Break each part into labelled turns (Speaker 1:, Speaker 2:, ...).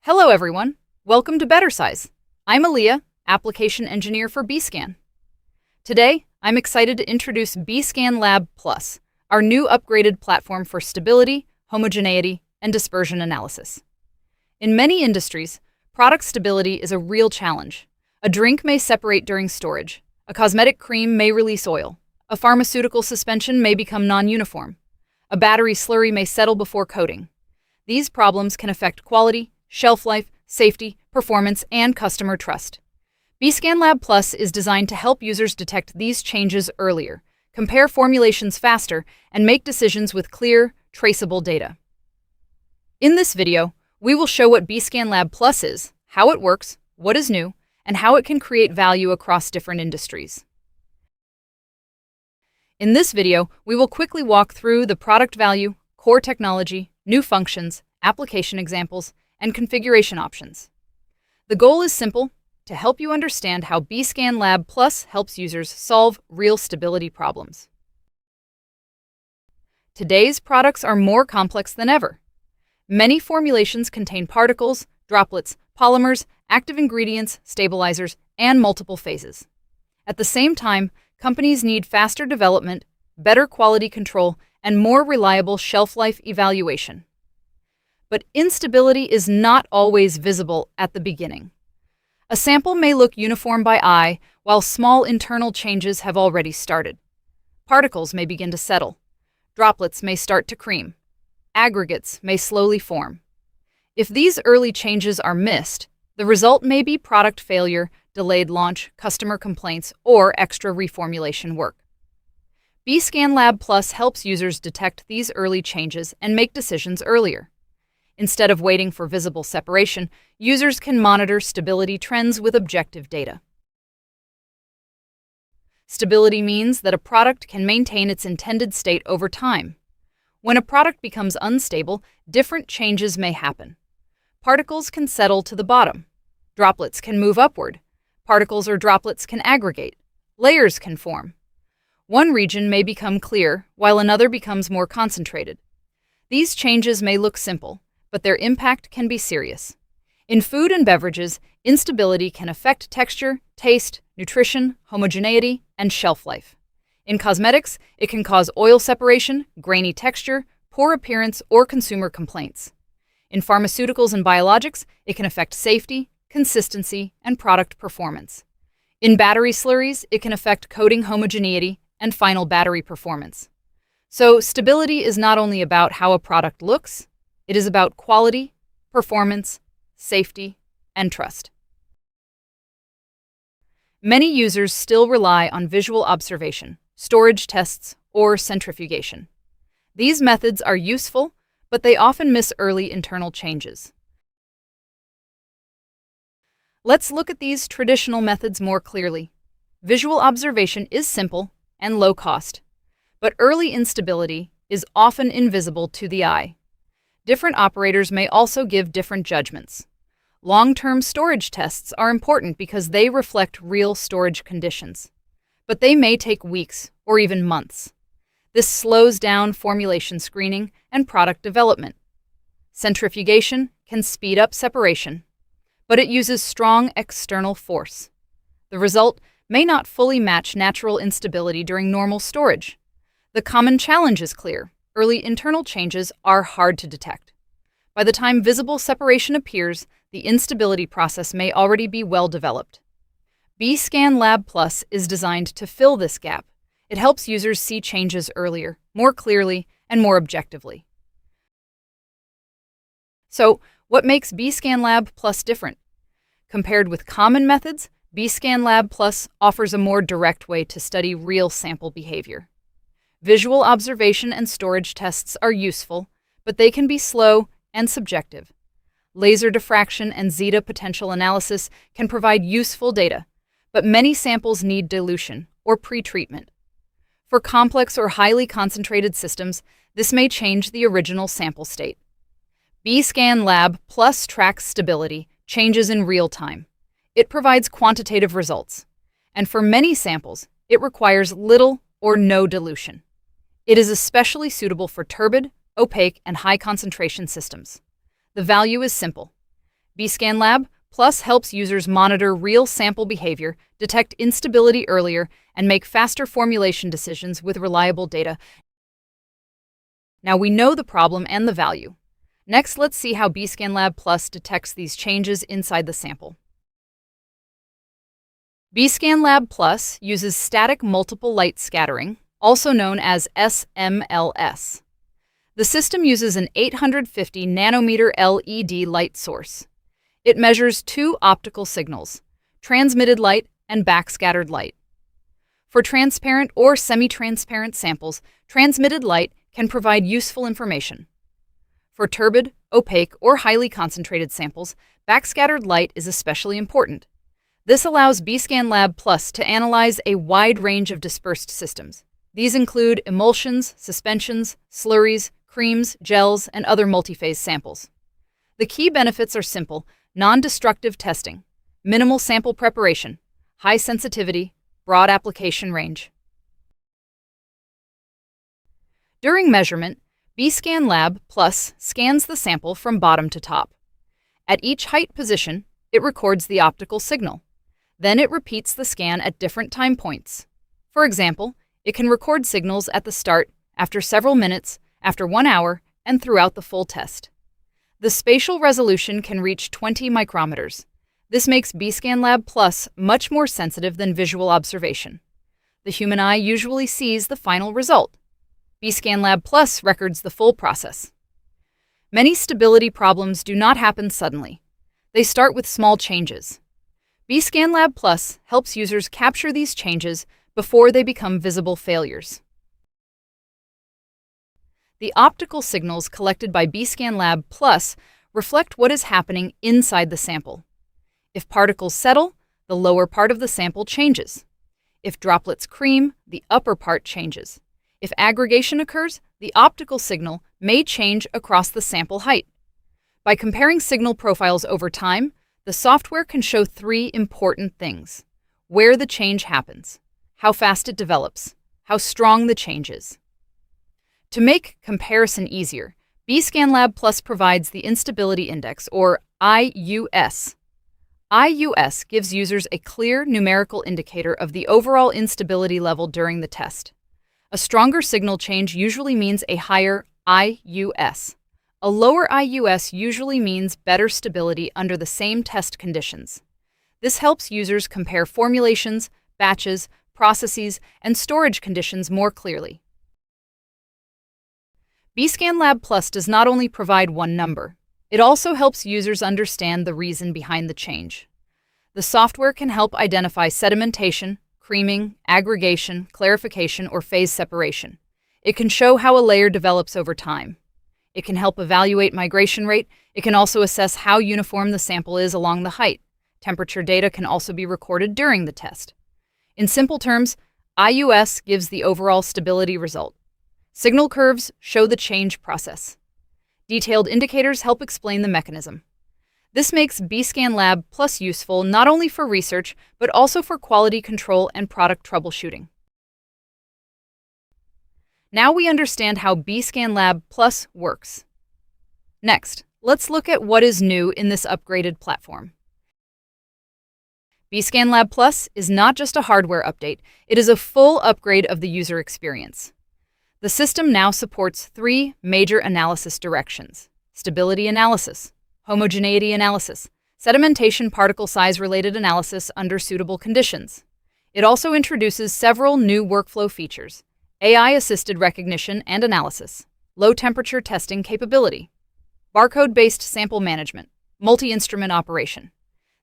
Speaker 1: Hello everyone, welcome to Bettersize. I'm Alia, Application Engineer for BeScan. Today, I'm excited to introduce BeScan Lab Plus, our new upgraded platform for stability, homogeneity, and dispersion analysis. In many industries, product stability is a real challenge. A drink may separate during storage, a cosmetic cream may release oil, a pharmaceutical suspension may become non-uniform, a battery slurry may settle before coating. These problems can affect quality, shelf life, safety, performance, and customer trust. BeScan Lab Plus is designed to help users detect these changes earlier, compare formulations faster, and make decisions with clear, traceable data. In this video, we will show what BeScan Lab Plus is, how it works, what is new, and how it can create value across different industries. In this video, we will quickly walk through the product value, core technology, new functions, application examples, and configuration options. The goal is simple: to help you understand how BeScan Lab Plus helps users solve real stability problems. Today's products are more complex than ever. Many formulations contain particles, droplets, polymers, active ingredients, stabilizers, and multiple phases. At the same time, companies need faster development, better quality control, and more reliable shelf life evaluation. But instability is not always visible at the beginning. A sample may look uniform by eye, while small internal changes have already started. Particles may begin to settle. Droplets may start to cream. Aggregates may slowly form. If these early changes are missed, the result may be product failure, delayed launch, customer complaints, or extra reformulation work. BeScan Lab Plus helps users detect these early changes and make decisions earlier. Instead of waiting for visible separation, users can monitor stability trends with objective data. Stability means that a product can maintain its intended state over time. When a product becomes unstable, different changes may happen. Particles can settle to the bottom. Droplets can move upward. Particles or droplets can aggregate. Layers can form. One region may become clear, while another becomes more concentrated. These changes may look simple, but their impact can be serious. In food and beverages, instability can affect texture, taste, nutrition, homogeneity, and shelf life. In cosmetics, it can cause oil separation, grainy texture, poor appearance, or consumer complaints. In pharmaceuticals and biologics, it can affect safety, consistency, and product performance. In battery slurries, it can affect coating homogeneity and final battery performance. So, stability is not only about how a product looks, it is about quality, performance, safety, and trust. Many users still rely on visual observation, storage tests, or centrifugation. These methods are useful, but they often miss early internal changes. Let's look at these traditional methods more clearly. Visual observation is simple and low cost, but early instability is often invisible to the eye. Different operators may also give different judgments. Long-term storage tests are important because they reflect real storage conditions, but they may take weeks or even months. This slows down formulation screening and product development. Centrifugation can speed up separation, but it uses strong external force. The result may not fully match natural instability during normal storage. The common challenge is clear: early internal changes are hard to detect. By the time visible separation appears, the instability process may already be well developed. BeScan Lab Plus is designed to fill this gap. It helps users see changes earlier, more clearly, and more objectively. So, what makes BeScan Lab Plus different? Compared with common methods, BeScan Lab Plus offers a more direct way to study real sample behavior. Visual observation and storage tests are useful, but they can be slow and subjective. Laser diffraction and zeta potential analysis can provide useful data, but many samples need dilution or pre-treatment. For complex or highly concentrated systems, this may change the original sample state. BeScan Lab Plus tracks stability changes in real time. It provides quantitative results, and for many samples, it requires little or no dilution. It is especially suitable for turbid, opaque, and high-concentration systems. The value is simple. BeScan Lab Plus helps users monitor real sample behavior, detect instability earlier, and make faster formulation decisions with reliable data. Now we know the problem and the value. Next, let's see how BeScan Lab Plus detects these changes inside the sample. BeScan Lab Plus uses static multiple light scattering, also known as SMLS. The system uses an 850 nanometer LED light source. It measures two optical signals, transmitted light and backscattered light. For transparent or semi-transparent samples, transmitted light can provide useful information. For turbid, opaque, or highly concentrated samples, backscattered light is especially important. This allows BeScan Lab Plus to analyze a wide range of dispersed systems. These include emulsions, suspensions, slurries, creams, gels, and other multiphase samples. The key benefits are simple: non-destructive testing, minimal sample preparation, high sensitivity, broad application range. During measurement, BeScan Lab Plus scans the sample from bottom to top. At each height position, it records the optical signal. Then it repeats the scan at different time points. For example, it can record signals at the start, after several minutes, after 1 hour, and throughout the full test. The spatial resolution can reach 20 micrometers. This makes BeScan Lab Plus much more sensitive than visual observation. The human eye usually sees the final result. BeScan Lab Plus records the full process. Many stability problems do not happen suddenly. They start with small changes. BeScan Lab Plus helps users capture these changes before they become visible failures. The optical signals collected by BeScan Lab Plus reflect what is happening inside the sample. If particles settle, the lower part of the sample changes. If droplets cream, the upper part changes. If aggregation occurs, the optical signal may change across the sample height. By comparing signal profiles over time, the software can show three important things: where the change happens, how fast it develops, how strong the change is. To make comparison easier, BeScan Lab Plus provides the Instability Index, or IUS. IUS gives users a clear numerical indicator of the overall instability level during the test. A stronger signal change usually means a higher IUS. A lower IUS usually means better stability under the same test conditions. This helps users compare formulations, batches, processes, and storage conditions more clearly. BeScan Lab Plus does not only provide one number, it also helps users understand the reason behind the change. The software can help identify sedimentation, creaming, aggregation, clarification, or phase separation. It can show how a layer develops over time. It can help evaluate migration rate. It can also assess how uniform the sample is along the height. Temperature data can also be recorded during the test. In simple terms, IUS gives the overall stability result. Signal curves show the change process. Detailed indicators help explain the mechanism. This makes BeScan Lab Plus useful not only for research, but also for quality control and product troubleshooting. Now we understand how BeScan Lab Plus works. Next, let's look at what is new in this upgraded platform. BeScan Lab Plus is not just a hardware update, it is a full upgrade of the user experience. The system now supports three major analysis directions: stability analysis, homogeneity analysis, sedimentation particle size related analysis under suitable conditions. It also introduces several new workflow features: AI-assisted recognition and analysis, low-temperature testing capability, barcode-based sample management, multi-instrument operation.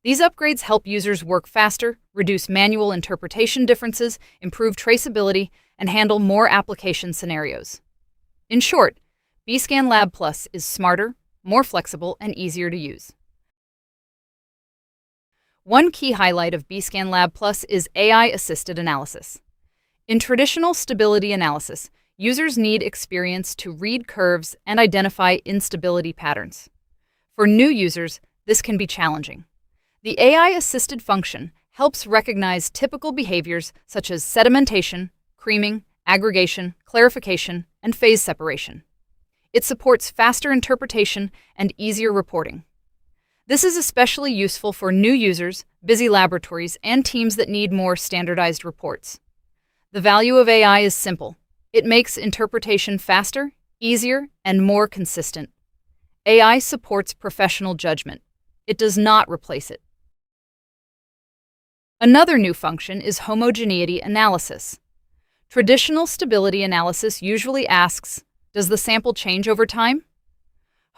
Speaker 1: These upgrades help users work faster, reduce manual interpretation differences, improve traceability, and handle more application scenarios. In short, BeScan Lab Plus is smarter, more flexible, and easier to use. One key highlight of BeScan Lab Plus is AI-assisted analysis. In traditional stability analysis, users need experience to read curves and identify instability patterns. For new users, this can be challenging. The AI-assisted function helps recognize typical behaviors such as sedimentation, creaming, aggregation, clarification, and phase separation. It supports faster interpretation and easier reporting. This is especially useful for new users, busy laboratories, and teams that need more standardized reports. The value of AI is simple. It makes interpretation faster, easier, and more consistent. AI supports professional judgment. It does not replace it. Another new function is homogeneity analysis. Traditional stability analysis usually asks, does the sample change over time?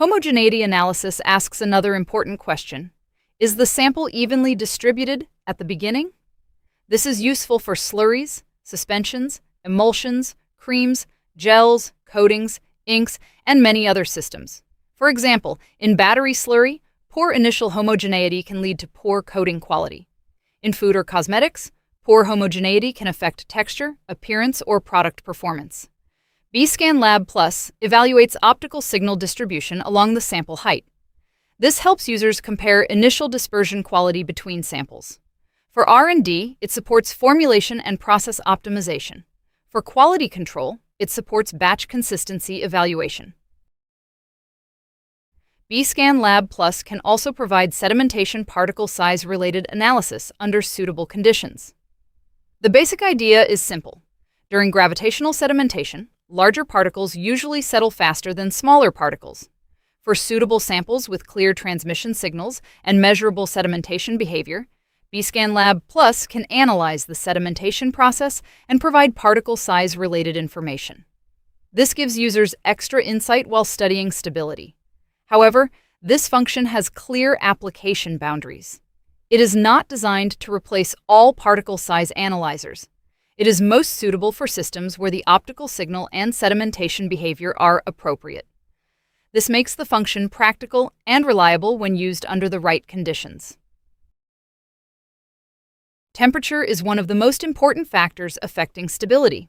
Speaker 1: Homogeneity analysis asks another important question. Is the sample evenly distributed at the beginning? This is useful for slurries, suspensions, emulsions, creams, gels, coatings, inks, and many other systems. For example, in battery slurry, poor initial homogeneity can lead to poor coating quality. In food or cosmetics, poor homogeneity can affect texture, appearance, or product performance. BeScan Lab Plus evaluates optical signal distribution along the sample height. This helps users compare initial dispersion quality between samples. For R&D, it supports formulation and process optimization. For quality control, it supports batch consistency evaluation. BeScan Lab Plus can also provide sedimentation particle size-related analysis under suitable conditions. The basic idea is simple. During gravitational sedimentation, larger particles usually settle faster than smaller particles. For suitable samples with clear transmission signals and measurable sedimentation behavior, BeScan Lab Plus can analyze the sedimentation process and provide particle size-related information. This gives users extra insight while studying stability. However, this function has clear application boundaries. It is not designed to replace all particle size analyzers. It is most suitable for systems where the optical signal and sedimentation behavior are appropriate. This makes the function practical and reliable when used under the right conditions. Temperature is one of the most important factors affecting stability.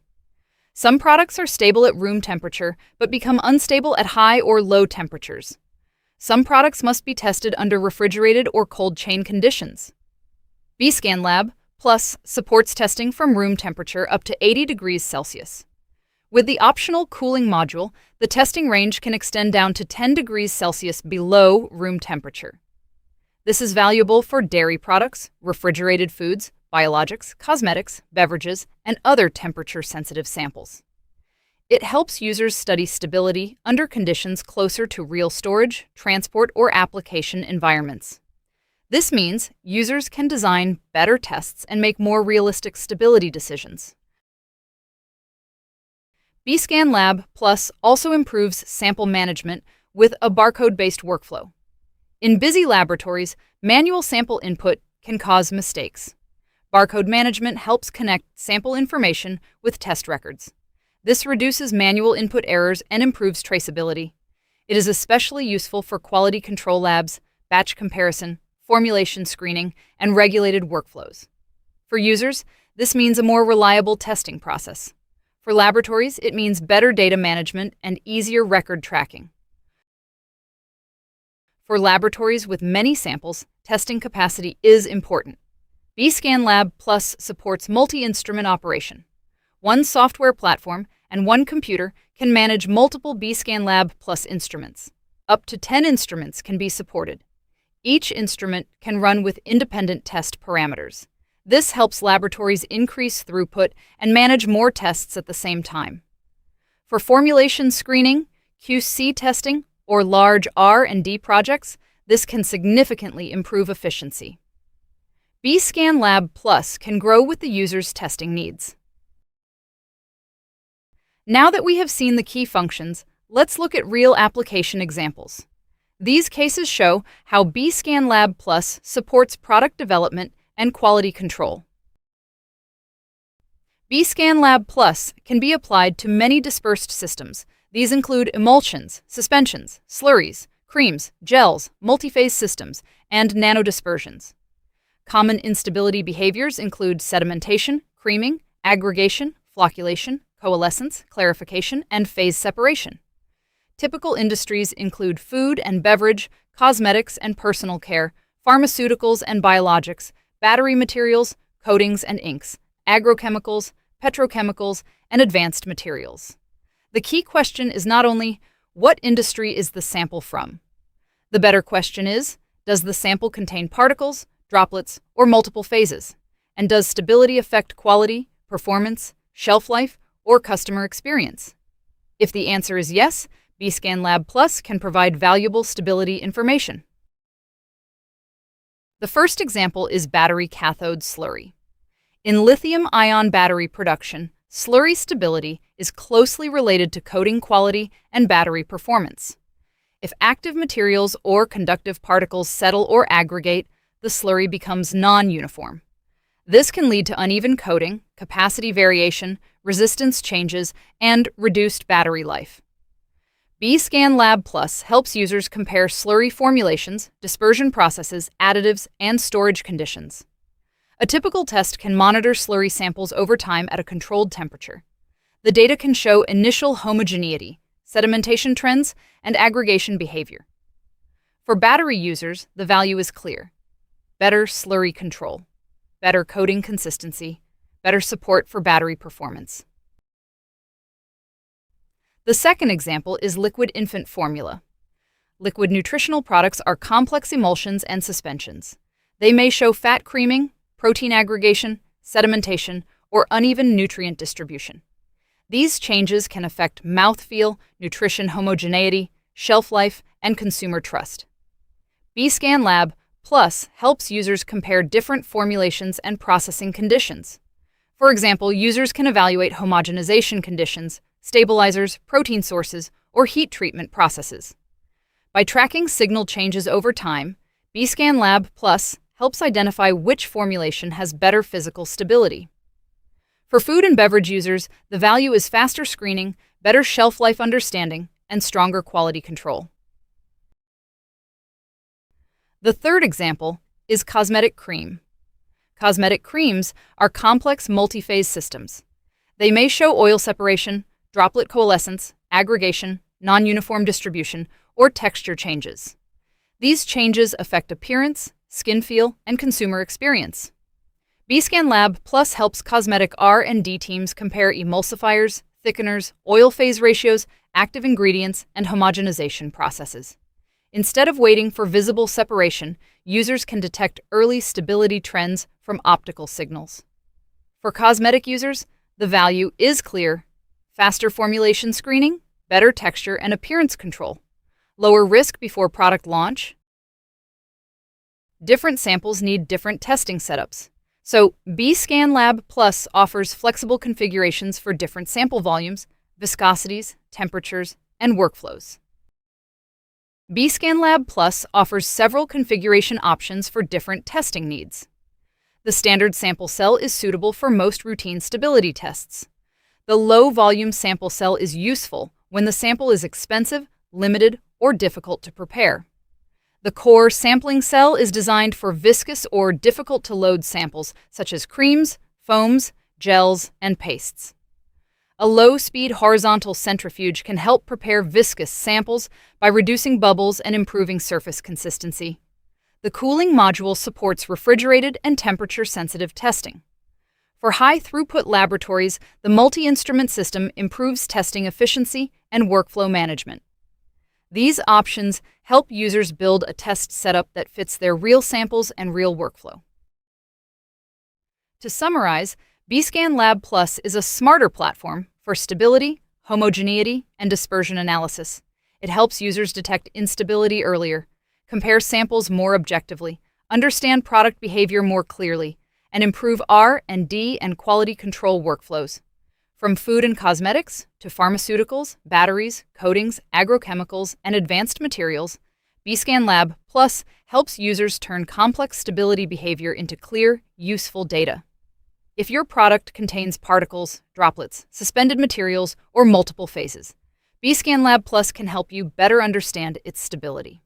Speaker 1: Some products are stable at room temperature but become unstable at high or low temperatures. Some products must be tested under refrigerated or cold chain conditions. BeScan Lab Plus supports testing from room temperature up to 80 degrees Celsius. With the optional cooling module, the testing range can extend down to 10 degrees Celsius below room temperature. This is valuable for dairy products, refrigerated foods, biologics, cosmetics, beverages, and other temperature-sensitive samples. It helps users study stability under conditions closer to real storage, transport, or application environments. This means users can design better tests and make more realistic stability decisions. BeScan Lab Plus also improves sample management with a barcode-based workflow. In busy laboratories, manual sample input can cause mistakes. Barcode management helps connect sample information with test records. This reduces manual input errors and improves traceability. It is especially useful for quality control labs, batch comparison, formulation screening, and regulated workflows. For users, this means a more reliable testing process. For laboratories, it means better data management and easier record tracking. For laboratories with many samples, testing capacity is important. BeScan Lab Plus supports multi-instrument operation. One software platform and one computer can manage multiple BeScan Lab Plus instruments. Up to 10 instruments can be supported. Each instrument can run with independent test parameters. This helps laboratories increase throughput and manage more tests at the same time. For formulation screening, QC testing, or large R&D projects, this can significantly improve efficiency. BeScan Lab Plus can grow with the user's testing needs. Now that we have seen the key functions, let's look at real application examples. These cases show how BeScan Lab Plus supports product development and quality control. BeScan Lab Plus can be applied to many dispersed systems. These include emulsions, suspensions, slurries, creams, gels, multiphase systems, and nanodispersions. Common instability behaviors include sedimentation, creaming, aggregation, flocculation, coalescence, clarification, and phase separation. Typical industries include food and beverage, cosmetics and personal care, pharmaceuticals and biologics, battery materials, coatings and inks, agrochemicals, petrochemicals, and advanced materials. The key question is not only, what industry is the sample from? The better question is, Does the sample contain particles, droplets, or multiple phases? And does stability affect quality, performance, shelf life, or customer experience? If the answer is yes, BeScan Lab Plus can provide valuable stability information. The first example is battery cathode slurry. In lithium-ion battery production, slurry stability is closely related to coating quality and battery performance. If active materials or conductive particles settle or aggregate, the slurry becomes non-uniform. This can lead to uneven coating, capacity variation, resistance changes, and reduced battery life. BeScan Lab Plus helps users compare slurry formulations, dispersion processes, additives, and storage conditions. A typical test can monitor slurry samples over time at a controlled temperature. The data can show initial homogeneity, sedimentation trends, and aggregation behavior. For battery users, the value is clear: better slurry control, better coating consistency, better support for battery performance. The second example is liquid infant formula. Liquid nutritional products are complex emulsions and suspensions. They may show fat creaming, protein aggregation, sedimentation, or uneven nutrient distribution. These changes can affect mouthfeel, nutrition homogeneity, shelf life, and consumer trust. BeScan Lab Plus helps users compare different formulations and processing conditions. For example, users can evaluate homogenization conditions, stabilizers, protein sources, or heat treatment processes. By tracking signal changes over time, BeScan Lab Plus helps identify which formulation has better physical stability. For food and beverage users, the value is faster screening, better shelf life understanding, and stronger quality control. The third example is cosmetic cream. Cosmetic creams are complex multi-phase systems. They may show oil separation, droplet coalescence, aggregation, non-uniform distribution, or texture changes. These changes affect appearance, skin feel, and consumer experience. BeScan Lab Plus helps cosmetic R&D teams compare emulsifiers, thickeners, oil phase ratios, active ingredients, and homogenization processes. Instead of waiting for visible separation, users can detect early stability trends from optical signals. For cosmetic users, the value is clear: faster formulation screening, better texture and appearance control, lower risk before product launch. Different samples need different testing setups. So, BeScan Lab Plus offers flexible configurations for different sample volumes, viscosities, temperatures, and workflows. BeScan Lab Plus offers several configuration options for different testing needs. The standard sample cell is suitable for most routine stability tests. The low-volume sample cell is useful when the sample is expensive, limited, or difficult to prepare. The core sampling cell is designed for viscous or difficult-to-load samples such as creams, foams, gels, and pastes. A low-speed horizontal centrifuge can help prepare viscous samples by reducing bubbles and improving surface consistency. The cooling module supports refrigerated and temperature-sensitive testing. For high-throughput laboratories, the multi-instrument system improves testing efficiency and workflow management. These options help users build a test setup that fits their real samples and real workflow. To summarize, BeScan Lab Plus is a smarter platform for stability, homogeneity, and dispersion analysis. It helps users detect instability earlier, compare samples more objectively, understand product behavior more clearly, and improve R&D and quality control workflows. From food and cosmetics to pharmaceuticals, batteries, coatings, agrochemicals, and advanced materials, BeScan Lab Plus helps users turn complex stability behavior into clear, useful data. If your product contains particles, droplets, suspended materials, or multiple phases, BeScan Lab Plus can help you better understand its stability.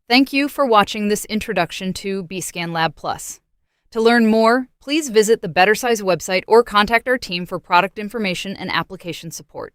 Speaker 1: Thank you for watching this introduction to BeScan Lab Plus. To learn more, please visit the Bettersize website or contact our team for product information and application support.